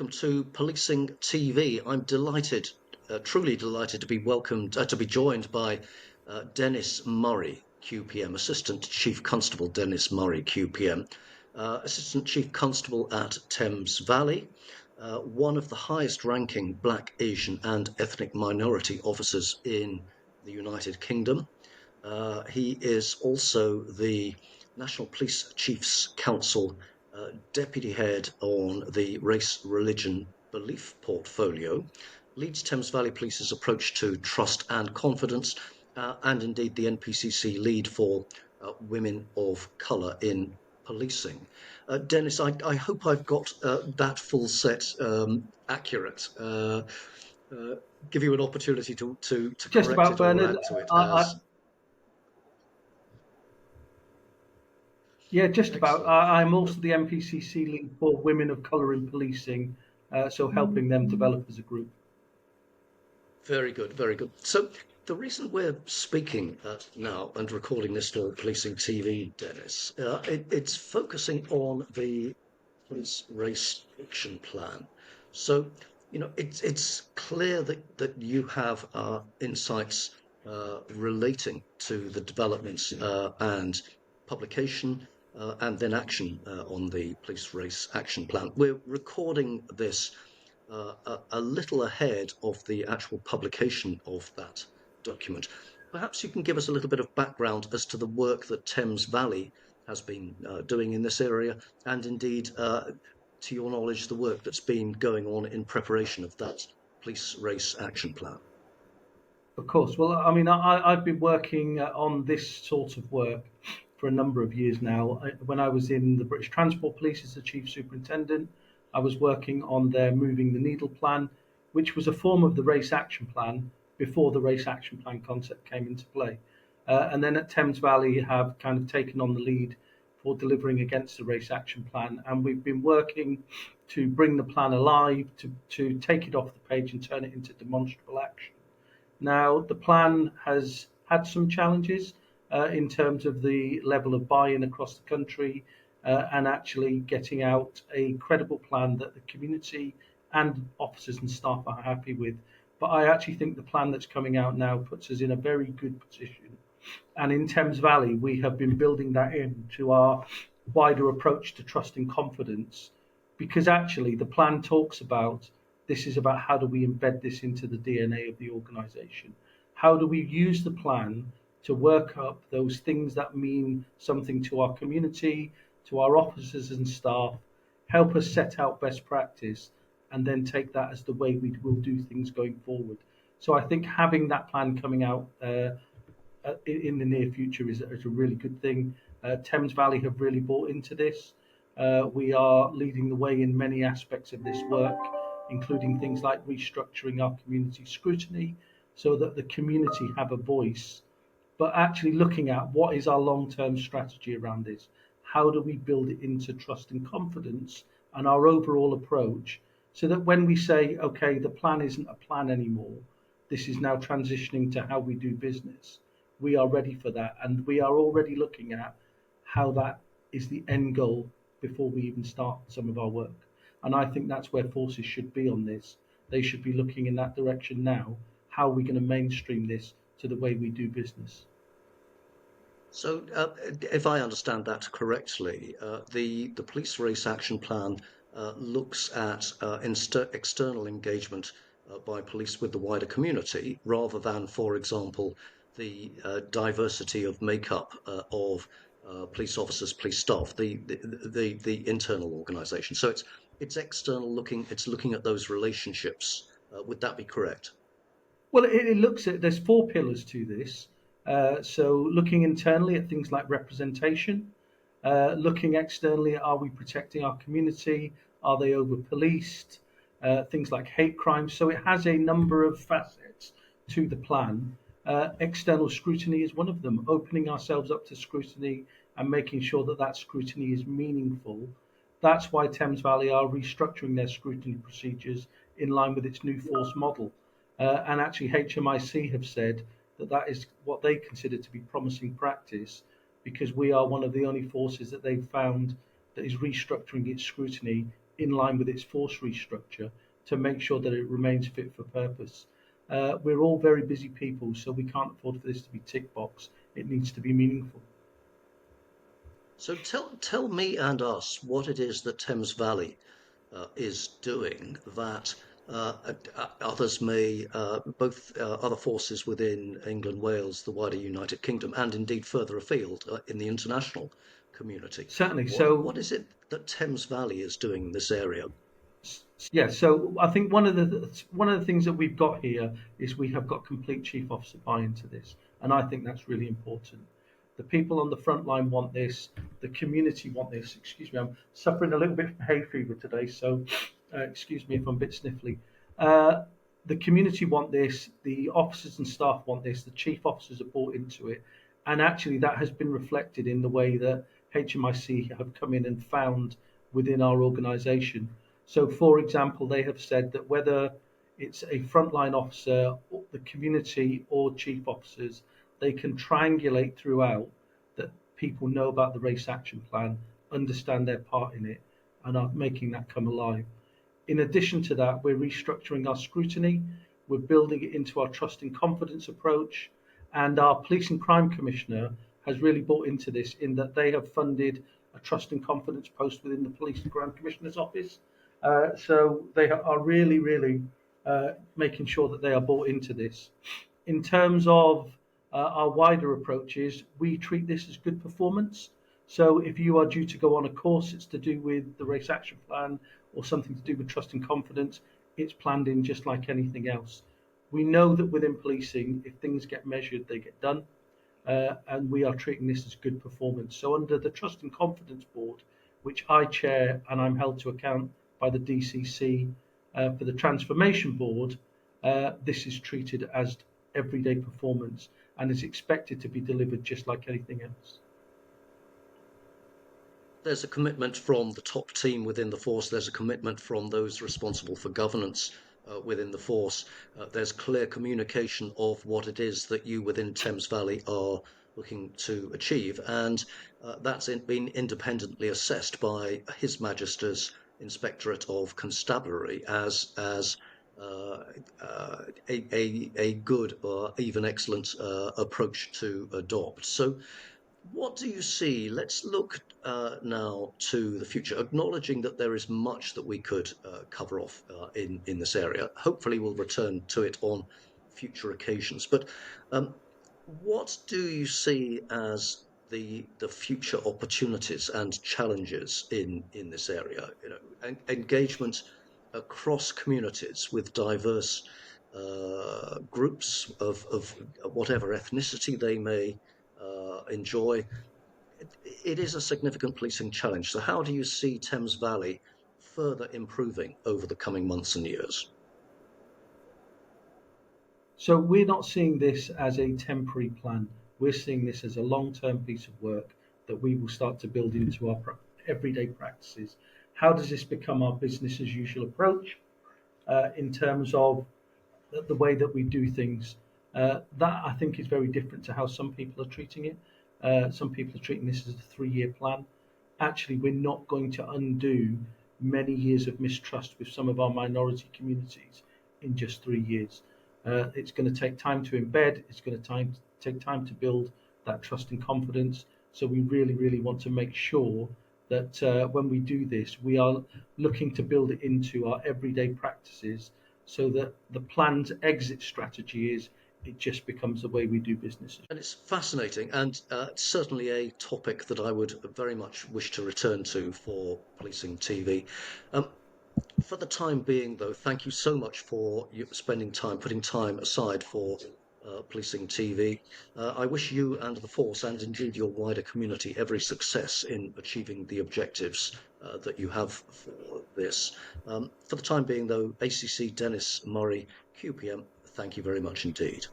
welcome to Policing TV. I'm delighted, truly delighted to be to be joined by Dennis Murray, QPM, Assistant Chief Constable Dennis Murray, QPM, Assistant Chief Constable at Thames Valley, one of the highest ranking Black, Asian and ethnic minority officers in the United Kingdom. He is also the National Police Chiefs Council Deputy Head on the Race, Religion, Belief portfolio, leads Thames Valley Police's approach to trust and confidence, and indeed the NPCC lead for women of colour in policing. Dennis, I hope I've got that full set accurate. Give you an opportunity to Just correct about, it or Bernard. add to it I, as. Yeah, just about. Excellent. I'm also the MPCC lead for Women of Colour in Policing, so helping them develop as a group. Very good, very good. So the reason we're speaking now and recording this for Policing TV, Dennis, it's focusing on the police race action plan. So, it's clear that you have insights relating to the developments and publication and then action on the police race action plan. We're recording this a little ahead of the actual publication of that document. Perhaps you can give us a little bit of background as to the work that Thames Valley has been doing in this area, and indeed, to your knowledge, the work that's been going on in preparation of that police race action plan. Of course. Well, I mean, I've been working on this sort of work for a number of years now. When I was in the British Transport Police as the Chief Superintendent, I was working on their Moving the Needle plan, which was a form of the race action plan before the race action plan concept came into play. And then at Thames Valley have kind of taken on the lead for delivering against the race action plan. And we've been working to bring the plan alive, to take it off the page and turn it into demonstrable action. Now, the plan has had some challenges in terms of the level of buy-in across the country and actually getting out a credible plan that the community and officers and staff are happy with. But I actually think the plan that's coming out now puts us in a very good position. And in Thames Valley, we have been building that into our wider approach to trust and confidence, because actually the plan talks about this is about how do we embed this into the DNA of the organisation? How do we use the plan to work up those things that mean something to our community, to our officers and staff, help us set out best practice, and then take that as the way we will do things going forward. So I think having that plan coming out in the near future is a really good thing. Thames Valley have really bought into this. We are leading the way in many aspects of this work, including things like restructuring our community scrutiny so that the community have a voice, but actually looking at what is our long-term strategy around this. How do we build it into trust and confidence and our overall approach so that when we say, okay, the plan isn't a plan anymore, this is now transitioning to how we do business, we are ready for that. And we are already looking at how that is the end goal before we even start some of our work. And I think that's where forces should be on this. They should be looking in that direction now. How are we going to mainstream this to the way we do business? So, if I understand that correctly, the police race action plan looks at external engagement by police with the wider community, rather than, for example, the diversity of makeup of police officers, police staff, the internal organisation. So it's external looking. It's looking at those relationships. Would that be correct? Well, it looks at, there's four pillars to this. So looking internally at things like representation, looking externally at are we protecting our community? Are they over policed? Things like hate crimes. So it has a number of facets to the plan. External scrutiny is one of them, opening ourselves up to scrutiny and making sure that that scrutiny is meaningful. That's why Thames Valley are restructuring their scrutiny procedures in line with its new force model. And actually HMIC have said that that is what they consider to be promising practice, because we are one of the only forces that they've found that is restructuring its scrutiny in line with its force restructure to make sure that it remains fit for purpose. We're all very busy people, so we can't afford for this to be tick box. It needs to be meaningful. So tell me and us what it is that Thames Valley is doing that others may, both other forces within England, Wales, the wider United Kingdom, and indeed further afield in the international community. Certainly. What is it that Thames Valley is doing in this area? Yeah, so I think one of the things that we've got here is we have got complete chief officer buy-in to this, and I think that's really important. The people on the front line want this. The community want this. Excuse me, I'm suffering a little bit from hay fever today, so excuse me if I'm a bit sniffly. Uh, the community want this. The officers and staff want this. The chief officers are bought into it, and actually that has been reflected in the way that HMIC have come in and found within our organisation. So, for example, they have said that whether it's a frontline officer, the community, or chief officers, they can triangulate throughout that people know about the race action plan, understand their part in it, and are making that come alive. In addition to that, we're restructuring our scrutiny, we're building it into our trust and confidence approach, and our police and crime commissioner has really bought into this in that they have funded a trust and confidence post within the police and crime commissioner's office. So they are really, really making sure that they are bought into this. In terms of our wider approaches, we treat this as good performance. So if you are due to go on a course, it's to do with the race action plan or something to do with trust and confidence, it's planned in just like anything else. We know that within policing, if things get measured, they get done. And we are treating this as good performance. So under the Trust and Confidence Board, which I chair and I'm held to account by the DCC for the Transformation Board, this is treated as everyday performance and is expected to be delivered just like anything else. There's a commitment from the top team within the force. There's a commitment from those responsible for governance within the force. There's clear communication of what it is that you within Thames Valley are looking to achieve, and that's been independently assessed by His Majesty's Inspectorate of Constabulary as a good or even excellent approach to adopt. So what do you see? Let's look now to the future, acknowledging that there is much that we could cover off in this area. Hopefully, we'll return to it on future occasions. But what do you see as the future opportunities and challenges in this area? You know, engagement across communities with diverse groups of whatever ethnicity they may enjoy. It is a significant policing challenge. So, how do you see Thames Valley further improving over the coming months and years? So we're not seeing this as a temporary plan. We're seeing this as a long-term piece of work that we will start to build into our everyday practices. How does this become our business as usual approach in terms of the way that we do things? That I think is very different to how some people are treating it. Some people are treating this as a 3-year plan. Actually, we're not going to undo many years of mistrust with some of our minority communities in just 3 years. It's going to take time to embed. It's going to take time to build that trust and confidence. So we really, really want to make sure that when we do this, we are looking to build it into our everyday practices so that the planned exit strategy is it just becomes the way we do business. And it's fascinating and certainly a topic that I would very much wish to return to for policing TV. Um, for the time being, though, thank you so much for you spending time, putting time aside for policing TV. I wish you and the force, and indeed your wider community, every success in achieving the objectives that you have for this. For the time being, though, ACC Dennis Murray, QPM, thank you very much indeed.